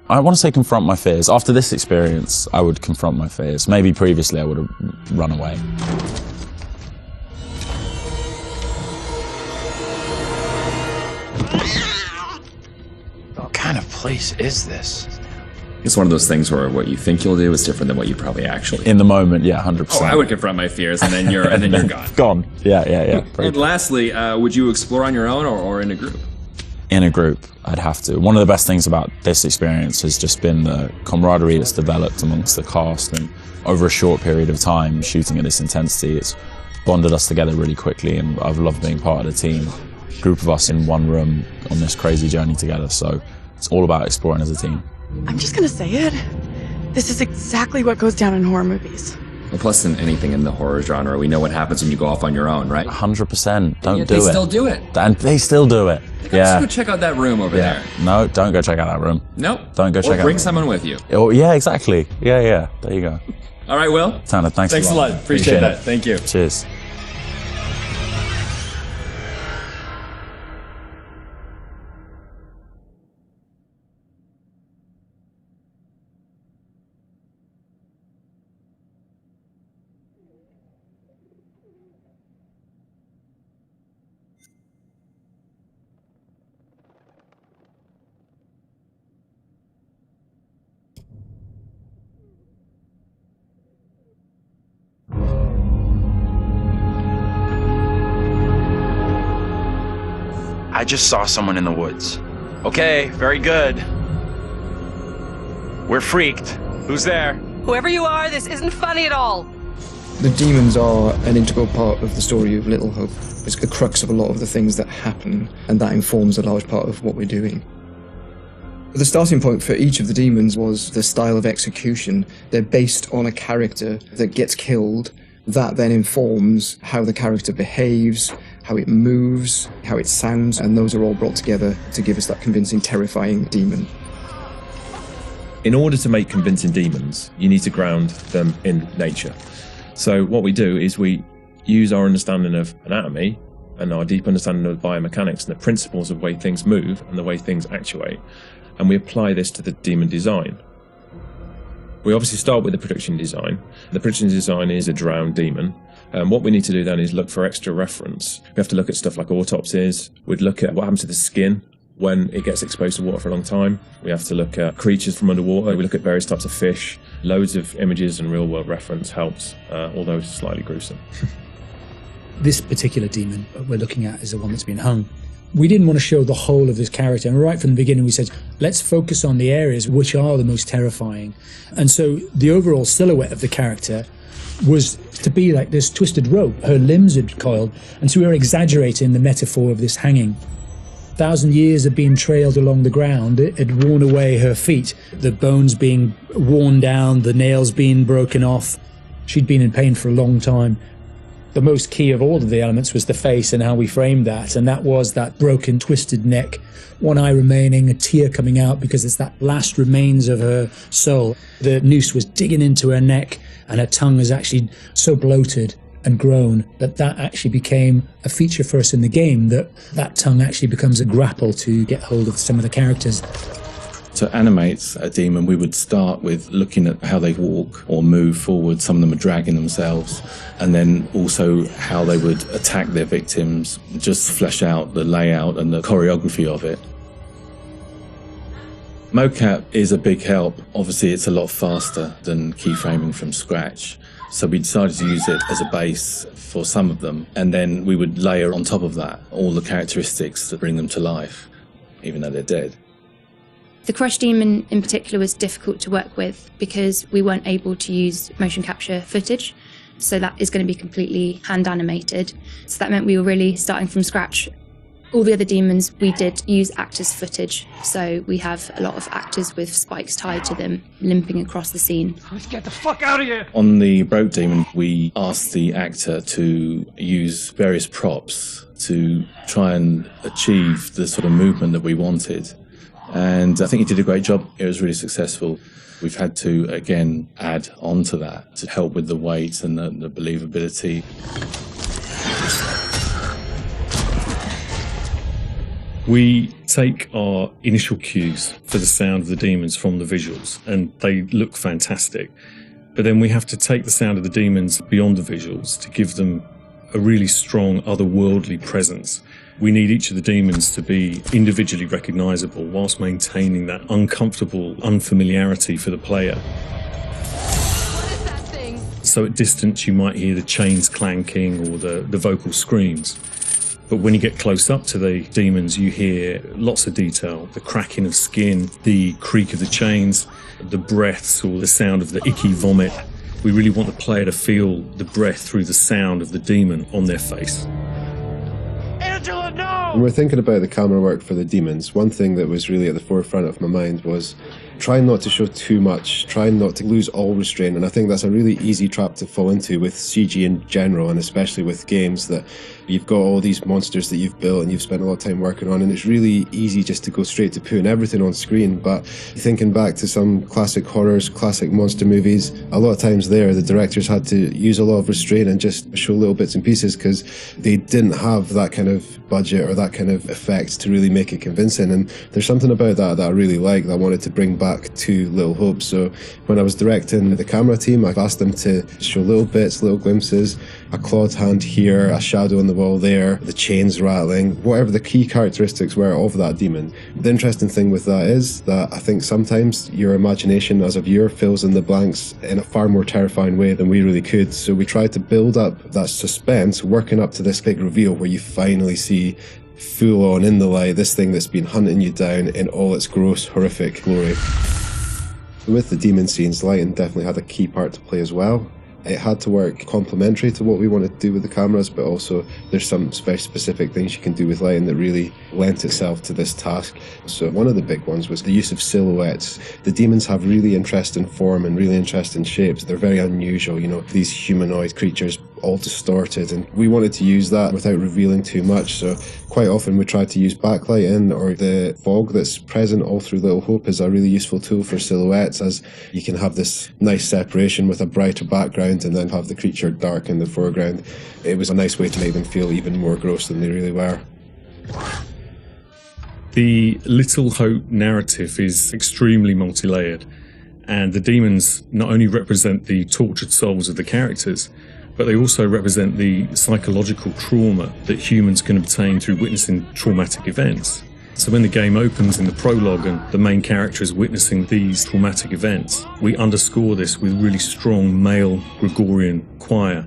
Q: I want to say confront my fears. After this experience, I would confront my fears. Maybe previously I would have run away.
A: What kind of place is this?
P: It's one of those things where what you think you'll do is different than what you probably actually.
Q: In the moment, yeah, 100%.
P: Oh, I would confront my fears, and then you're gone.
Q: Gone. Yeah.
P: And lastly, would you explore on your own or in a group?
Q: In a group, I'd have to. One of the best things about this experience has just been the camaraderie that's developed amongst the cast, and over a short period of time shooting at this intensity, it's bonded us together really quickly, and I've loved being part of the team. A group of us in one room on this crazy journey together, so it's all about exploring as a team.
B: I'm just gonna say it. This is exactly what goes down in horror movies.
P: Well, plus in anything in the horror genre, we know what happens when you go off on your own, right?
Q: 100%. Don't
P: yet
Q: do
P: they
Q: it.
P: still do it.
Q: And they still do it.
P: Let's go check out that room over there.
Q: No, don't go check out that room.
P: Nope.
Q: Don't go check out.
P: Or bring someone with you.
Q: Oh, yeah, exactly. Yeah. There you go.
P: All right, Will.
Q: Tanner, thanks
P: a lot. Appreciate that. Thank you.
Q: Cheers.
A: I just saw someone in the woods. Okay, very good. We're freaked. Who's there?
R: Whoever you are, this isn't funny at all.
S: The demons are an integral part of the story of Little Hope. It's the crux of a lot of the things that happen, and that informs a large part of what we're doing. The starting point for each of the demons was the style of execution. They're based on a character that gets killed. That then informs how the character behaves, how it moves, how it sounds, and those are all brought together to give us that convincing, terrifying demon.
T: In order to make convincing demons, you need to ground them in nature. So what we do is we use our understanding of anatomy and our deep understanding of biomechanics and the principles of the way things move and the way things actuate, and we apply this to the demon design. We obviously start with the production design. The production design is a drowned demon. What we need to do then is look for extra reference. We have to look at stuff like autopsies. We'd look at what happens to the skin when it gets exposed to water for a long time. We have to look at creatures from underwater. We look at various types of fish. Loads of images and real-world reference helps, although it's slightly gruesome.
U: This particular demon we're looking at is the one that's been hung. We didn't want to show the whole of this character, and right from the beginning we said, let's focus on the areas which are the most terrifying. And so the overall silhouette of the character was to be like this twisted rope. Her limbs had coiled, and so we were exaggerating the metaphor of this hanging. 1,000 years had been trailed along the ground. It had worn away her feet, the bones being worn down, the nails being broken off. She'd been in pain for a long time. The most key of all of the elements was the face and how we framed that, and that was that broken, twisted neck, one eye remaining, a tear coming out because it's that last remains of her soul. The noose was digging into her neck, and her tongue was actually so bloated and grown that actually became a feature for us in the game, that tongue actually becomes a grapple to get hold of some of the characters.
V: To animate a demon, we would start with looking at how they walk or move forward. Some of them are dragging themselves, and then also how they would attack their victims, just flesh out the layout and the choreography of it. Mocap is a big help. Obviously, it's a lot faster than keyframing from scratch. So we decided to use it as a base for some of them, and then we would layer on top of that all the characteristics that bring them to life, even though they're dead.
W: The Crush Demon in particular was difficult to work with because we weren't able to use motion capture footage. So that is going to be completely hand animated. So that meant we were really starting from scratch. All the other demons, we did use actors' footage. So we have a lot of actors with spikes tied to them, limping across the scene.
K: Let's get the fuck out of here!
V: On the Broke Demon, we asked the actor to use various props to try and achieve the sort of movement that we wanted. And I think he did a great job. It was really successful. We've had to, again, add on to that to help with the weight and the believability.
T: We take our initial cues for the sound of the demons from the visuals, and they look fantastic. But then we have to take the sound of the demons beyond the visuals to give them a really strong otherworldly presence. We need each of the demons to be individually recognizable whilst maintaining that uncomfortable unfamiliarity for the player.
R: What is that thing?
T: So at distance you might hear the chains clanking or the vocal screams. But when you get close up to the demons, you hear lots of detail, the cracking of skin, the creak of the chains, the breaths or the sound of the icky vomit. We really want the player to feel the breath through the sound of the demon on their face.
K: Angela, no!
C: When we're thinking about the camera work for the demons, one thing that was really at the forefront of my mind was trying not to show too much, trying not to lose all restraint, and I think that's a really easy trap to fall into with CG in general, and especially with games that you've got all these monsters that you've built and you've spent a lot of time working on, and it's really easy just to go straight to putting everything on screen. But thinking back to some classic horrors, classic monster movies, a lot of times there the directors had to use a lot of restraint and just show little bits and pieces because they didn't have that kind of budget or that kind of effect to really make it convincing. And there's something about that I really like, that I wanted to bring back to Little Hope. So when I was directing the camera team, I asked them to show little bits, little glimpses, a clawed hand here, a shadow on the wall there, the chains rattling, whatever the key characteristics were of that demon. The interesting thing with that is that I think sometimes your imagination as a viewer fills in the blanks in a far more terrifying way than we really could. So we tried to build up that suspense, working up to this big reveal where you finally see full on in the light this thing that's been hunting you down in all its gross, horrific glory. With the demon scenes, lighting definitely had a key part to play as well. It had to work complementary to what we wanted to do with the cameras, but also there's some very specific things you can do with lighting that really lent itself to this task. So one of the big ones was the use of silhouettes. The demons have really interesting form and really interesting shapes. They're very unusual, you know, these humanoid creatures all distorted, and we wanted to use that without revealing too much. So quite often we tried to use backlighting, or the fog that's present all through Little Hope is a really useful tool for silhouettes, as you can have this nice separation with a brighter background and then have the creature dark in the foreground. It was a nice way to make them feel even more gross than they really were.
G: The Little Hope narrative is extremely multi-layered, and the demons not only represent the tortured souls of the characters, but they also represent the psychological trauma that humans can obtain through witnessing traumatic events. So when the game opens in the prologue and the main character is witnessing these traumatic events, we underscore this with really strong male Gregorian choir,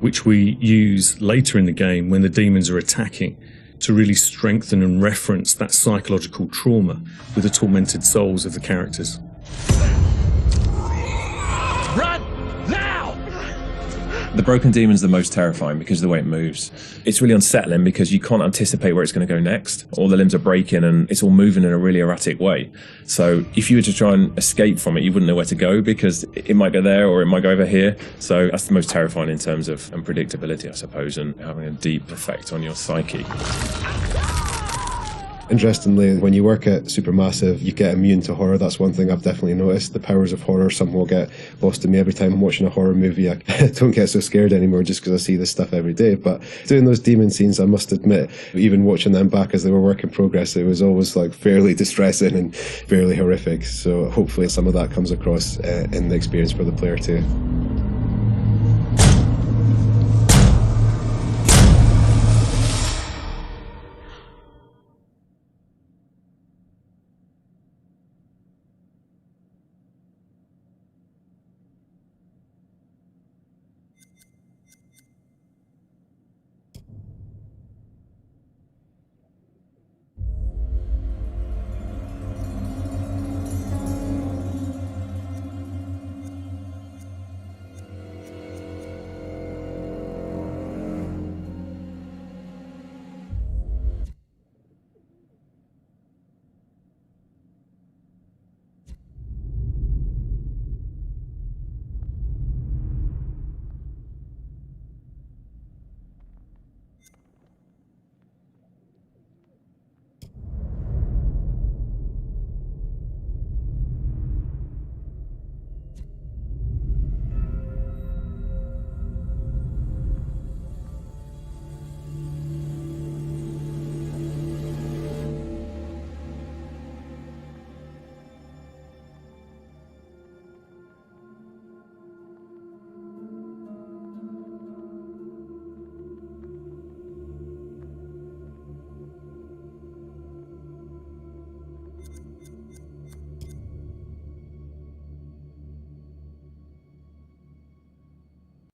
G: which we use later in the game when the demons are attacking, to really strengthen and reference that psychological trauma with the tormented souls of the characters. Run! Now!
T: The broken demon's the most terrifying because of the way it moves. It's really unsettling because you can't anticipate where it's going to go next. All the limbs are breaking and it's all moving in a really erratic way. So if you were to try and escape from it, you wouldn't know where to go because it might go there or it might go over here. So that's the most terrifying in terms of unpredictability, I suppose, and having a deep effect on your psyche.
C: Interestingly, when you work at Supermassive, you get immune to horror. That's one thing I've definitely noticed. The powers of horror somehow get lost in me every time I'm watching a horror movie. I don't get so scared anymore just because I see this stuff every day. But doing those demon scenes, I must admit, even watching them back as they were work in progress, it was always like fairly distressing and fairly horrific. So hopefully some of that comes across in the experience for the player too.